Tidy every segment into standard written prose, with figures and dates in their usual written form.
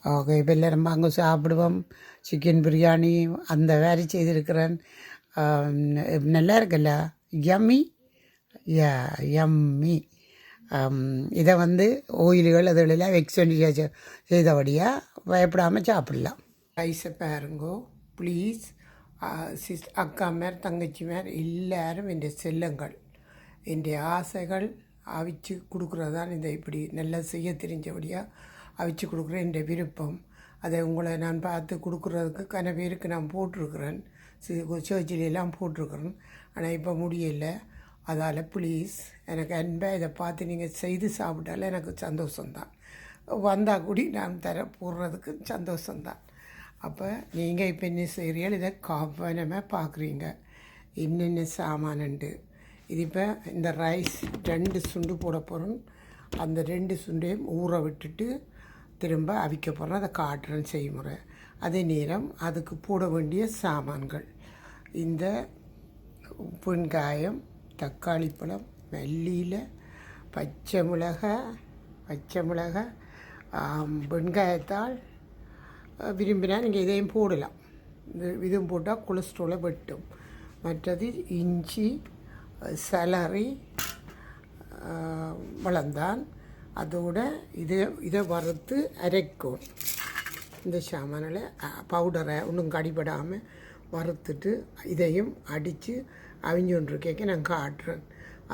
Okay, இப்போ எல்லோரும் அங்கே சாப்பிடுவோம். சிக்கன் பிரியாணி அந்த வேறு செய்திருக்கிறேன். நல்லா இருக்குல்ல, யம்மி. யா, யம்மி. இதை ஓயில்கள் அதுகளெல்லாம் எக்ஸ்பெண்டிச்சர் செய்தபடியாக பயப்படாமல் சாப்பிடலாம். ரைஸை பாருங்கோ ப்ளீஸ். அக்கா மேர் தங்கச்சி மேர் எல்லாரும் என் செல்லங்கள், என் ஆசைகள் அவிச்சு கொடுக்குறது தான். இந்த இப்படி நல்லா செய்ய தெரிஞ்சபடியாக அவிச்சு கொடுக்குற என் விருப்பம். அதை உங்களை நான் பார்த்து கொடுக்குறதுக்கு கன பேருக்கு நான் போட்டிருக்கிறேன், சர்ச்சிலெல்லாம் போட்டிருக்கிறேன். ஆனால் இப்போ முடியலை. அதால் ப்ளீஸ் எனக்கு அன்பாக இதை பார்த்து நீங்கள் செய்து சாப்பிட்டாலும் எனக்கு சந்தோஷம்தான். வந்தால் கூடி நான் போடுறதுக்கு சந்தோஷம்தான். அப்போ நீங்கள் இப்போ என்ன செய்கிறீர்கள், இதை கவனமாக பார்க்குறீங்க என்னென்ன சாமானுண்டு. இது இப்போ இந்த ரைஸ் 2 சுண்டு போட போகிறோம். அந்த 2 சுண்டையும் ஊற விட்டுட்டு திரும்ப அவிக்க போகிறோம். அதை காட்டுறேன் செய்முறை. அதே நேரம் அதுக்கு போட வேண்டிய சாமான்கள் இந்த வெங்காயம், தக்காளி பழம், மல்லியில், பச்சை மிளகாய், வெங்காயத்தால் விரும்பினா நீங்கள் இதையும் போடலாம். இதுவும் போட்டால் கொலஸ்ட்ராலை வெட்டும். மற்றது இஞ்சி, சலரி, வளந்தான். அதோட இதை வறுத்து அரைக்கும். இந்த சாமானில் பவுடரை ஒன்றும் கடிபடாமல் வறுத்துட்டு இதையும் அடித்து அவிஞ்சொன்றிருக்க நான் காட்டுறேன்.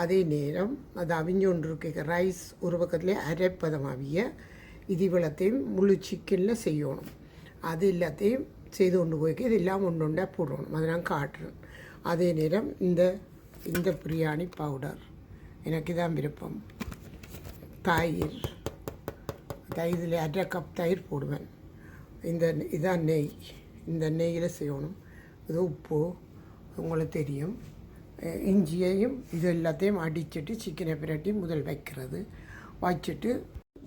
அதே நேரம் அது அவிஞ்சொன்றிருக்க ரைஸ் ஒரு பக்கத்துலேயே அரைப்பதம் அவிய இது இவ்வளத்தையும் முழு சிக்கனில் செய்யணும். அது எல்லாத்தையும் செய்து கொண்டு போய்க்க இது எல்லாம் ஒன்று ஒன்றா போடணும். அதை நான் காட்டுறேன். அதே நேரம் இந்த பிரியாணி பவுடர் எனக்கு தான் விருப்பம். தயிர் இதில் 1/2 கப் தயிர் போடுவேன். இதான் நெய். இந்த நெய்யில் செய்யணும். இது உப்பு உங்களுக்கு தெரியும். இஞ்சியையும் இது எல்லாத்தையும் அடிச்சுட்டு சிக்கனை பிரட்டி முதல் வைக்கிறது. வச்சுட்டு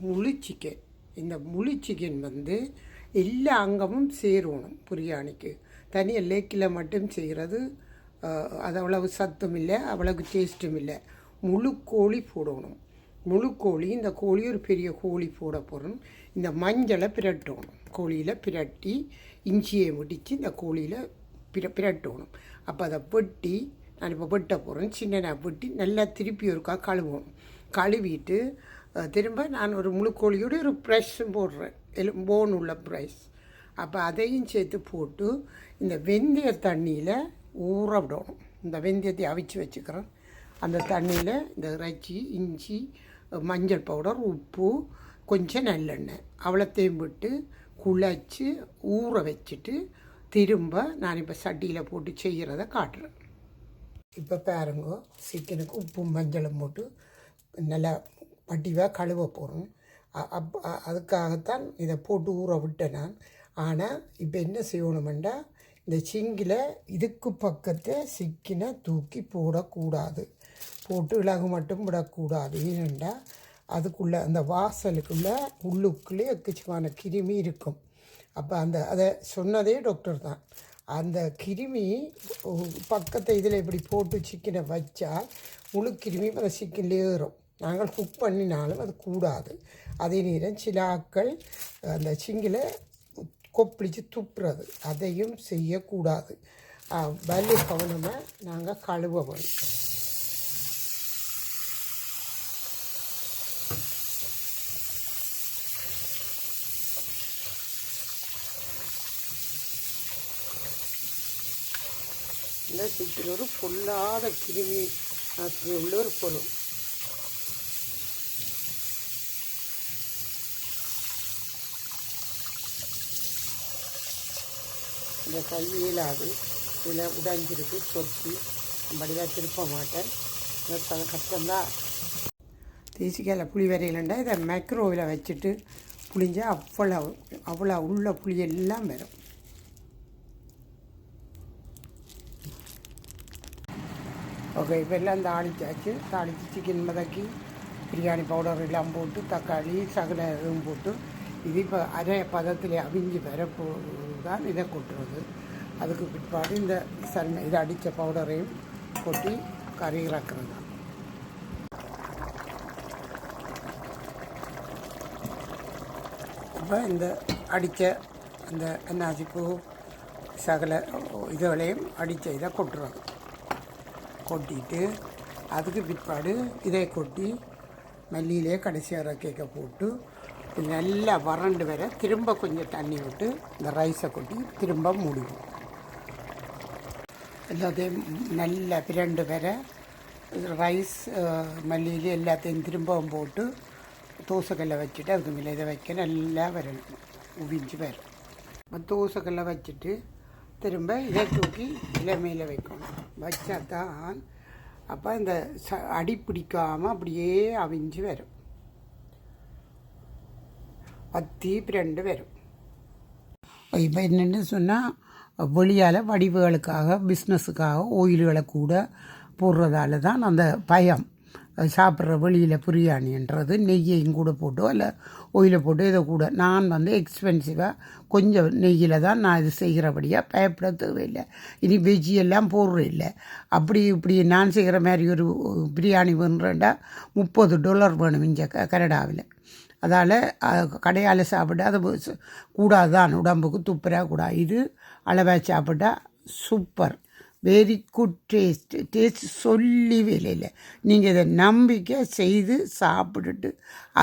முழு சிக்கன், இந்த முழு சிக்கன் எல்லா அங்கமும் சேரணும். பிரியாணிக்கு தனியாக லேக்கில் மட்டும் செய்கிறது அது அவ்வளவு சத்தும் இல்லை, அவ்வளவு டேஸ்ட்டும் இல்லை. முழு கோழி போடணும். முழு கோழி, இந்த கோழி ஒரு பெரிய கோழி போட போகிறோம். இந்த மஞ்சளை பிரட்டணும். கோழியில் பிரட்டி இஞ்சியை முடித்து இந்த கோழியில் பிரட்டணும். அப்போ அதை வெட்டி நான் இப்போ வெட்ட போகிறேன். சின்ன வெட்டி நல்லா திருப்பி ஒருக்கா கழுவணும். கழுவிட்டு திரும்ப நான் ஒரு முழு கோழியோட ஒரு ப்ரெஷ்ஷும் போடுறேன், போன் உள்ள ப்ரெஷ். அப்போ அதையும் சேர்த்து போட்டு இந்த வெந்தய தண்ணியில் ஊற விடணும். இந்த வெந்தயத்தை அவிச்சு வச்சுக்கிறேன். அந்த தண்ணியில் இந்த இறைச்சி, இஞ்சி, மஞ்சள் பவுடர், உப்பு, கொஞ்சம் நல்லெண்ணெய் அவ்வளோத்தையும் விட்டு குழச்சி ஊற வச்சுட்டு திரும்ப நான் இப்போ சட்டியில் போட்டு செய்கிறத காட்டுறேன். இப்போ பாருங்க, சிக்கனுக்கு உப்பும் மஞ்சளும் போட்டு நல்லா வடிவாக கழுவ போகிறோம். அதுக்காகத்தான் இதை போட்டு ஊற விட்டேன் நான். ஆனால் இப்போ என்ன செய்யணுமெண்டா, இந்த சிங்கில் இதுக்கு பக்கத்தை சிக்கனை தூக்கி போடக்கூடாது. போட்டு இலகு மட்டும் விடக்கூடாது. ஏனெண்டா அதுக்குள்ளே அந்த வாசலுக்குள்ளே உள்ளுக்குள்ளே எக்கச்சக்கமான கிருமி இருக்கும். அப்போ அதை சொன்னதே டாக்டர் தான். அந்த கிருமி பக்கத்தை இதில் இப்படி போட்டு சிக்கனை வச்சால் முழு கிருமி அந்த சிக்கனில் ஏறும். நாங்கள் குக் பண்ணினாலும் அது கூடாது. அதே நேரம் சில ஆட்கள் அந்த சிங்கில் கொப்பளித்து துப்புறது, அதையும் செய்யக்கூடாது. வலி கவனமாக நாங்கள் கழுவ வேணும். இந்த சிக்கன் ஒரு பொல்லாத கிருமி உள்ள ஒரு பொருள். இந்த கையில் அது இதில் உடைஞ்சிருக்கு, சொத்தி படிதான் திருப்ப மாட்டேன். கஷ்டம்தான். தேசிக்காயில் புளி வரையிலண்டா இதை மைக்ரோவில் வச்சுட்டு புளிஞ்சால் அவ்வளோ உள்ள புளி எல்லாம் வரும். ஓகே, இப்போ எல்லாம் தாளிச்சாச்சு. தாளித்து சிக்கன் மதக்கி பிரியாணி பவுடர் எல்லாம் போட்டு தக்காளி சகல இதுவும் போட்டு இது இப்போ அரை பதத்தில் அவிஞ்சு வரப்போ தான் இதை கொட்டுறது. அதுக்கு பிற்பாடு இந்த இதை அடித்த பவுடரையும் கொட்டி கறி இறக்குறது தான். இப்போ இந்த அடித்த அந்த அன்னாசிப்பூ சகல இதுகளையும் அடித்த இதை கொட்டுறோம். கொட்டிட்டு அதுக்கு பிற்பாடு இதை கொட்டி மல்லியிலே கடைசி இறக்க போட்டு நல்லா வறண்டு வர திரும்ப கொஞ்சம் தண்ணி விட்டு இந்த ரைஸை கொட்டி திரும்ப மூடுவோம். எல்லாத்தையும் நல்லா பிரண்டு வர ரைஸ் மல்லியிலே எல்லாத்தையும் திரும்பவும் போட்டு தோசைக்கல்லை வச்சுட்டு அதுக்கு மேலே இதை வைக்க நல்லா வரணும், உவிஞ்சு வரும். தோசைக்கல்லை வச்சுட்டு திரும்ப இதை தூக்கி இளமையில் வைக்கணும். வச்சா தான் அப்போ இந்த அடி பிடிக்காமல் அப்படியே அவிஞ்சு வரும், பத்தி பிரண்டு வரும். இப்போ என்னென்னு சொன்னால் வெளியால் வடிவுகளுக்காக பிஸ்னஸுக்காக ஓயில்களை கூட போடுறதால தான் அந்த பயம். சாப்பிட்ற வெளியில் பிரியாணின்றது நெய்யையும் கூட போட்டோ இல்லை ஓயிலை போட்டு இதை கூட நான் எக்ஸ்பென்சிவாக கொஞ்சம் நெய்யில் தான் நான் இது செய்கிறபடியாக பயப்பட தேவையில்லை. இனி வெஜ்ஜி எல்லாம் போடுறேன் இல்லை. அப்படி இப்படி நான் செய்கிற மாதிரி ஒரு பிரியாணி வேணுன்றா $30 வேணும் இங்கே கனடாவில். அதால் கடையால் சாப்பிட்டா அது கூடாது தான், உடம்புக்கு துப்புரா கூடாது. இது அளவாக சாப்பிட்டா சூப்பர், வெரி குட் டேஸ்ட் சொல்லி வேலையில். நீங்கள் இதை நம்பிக்கை செய்து சாப்பிட்டுட்டு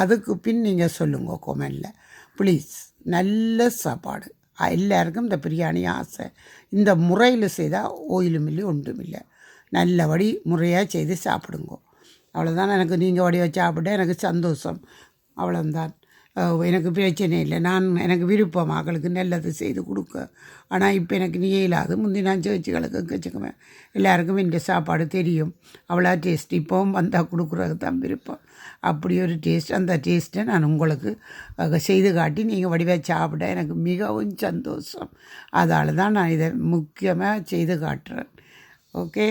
அதுக்கு பின் நீங்கள் சொல்லுங்க கொமெண்டில் ப்ளீஸ். நல்ல சாப்பாடு எல்லாருக்கும் இந்த பிரியாணி ஆசை. இந்த முறையில் செய்தால் ஓயிலும் இல்லை ஒன்றும் இல்லை. நல்லபடி முறையாக செய்து சாப்பிடுங்க. அவ்வளோதான். எனக்கு நீங்கள் வடிவ சாப்பிட்டா எனக்கு சந்தோஷம், அவ்வளோந்தான். எனக்கு பிரச்சனை இல்லை. எனக்கு விருப்பம் மகளுக்கு நல்லது செய்து கொடுக்க. ஆனால் இப்போ எனக்கு நீ இல்லாது. முந்தி நான் சேர்ச்சிகளுக்கு வச்சுக்குவேன். எல்லாருக்கும் இந்த சாப்பாடு தெரியும், அவ்வளோ டேஸ்ட். இப்போவும் வந்தால் கொடுக்குறது தான் விருப்பம். அப்படி ஒரு டேஸ்ட். அந்த டேஸ்ட்டை நான் உங்களுக்கு செய்து காட்டி நீங்கள் வடிவாக சாப்பிட எனக்கு மிகவும் சந்தோஷம். அதால் தான் நான் இதை முக்கியமாக செய்து காட்டுறேன். ஓகே,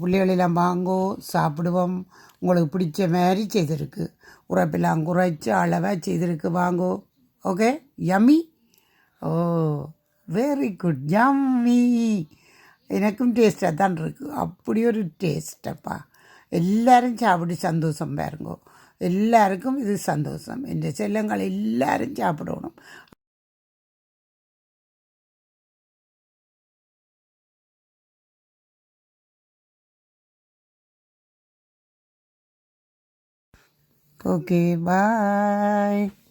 பிள்ளைகளெல்லாம் வாங்கோ, சாப்பிடுவோம். உங்களுக்கு பிடிச்ச மாதிரி செய்திருக்கு, உரைப்பெல்லாம் குறைச்சி அளவாக செய்திருக்கு, வாங்கோ. Okay, yummy. Oh very good, yummy. எனக்கும் டேஸ்ட்டாக தான் இருக்குது. அப்படி ஒரு டேஸ்ட்டப்பா. எல்லோரும் சாப்பிட்டு சந்தோஷம் பாருங்கோ. எல்லாருக்கும் இது சந்தோஷம். இந்த செல்லங்கள் எல்லோரும் சாப்பிடணும். Okay, bye.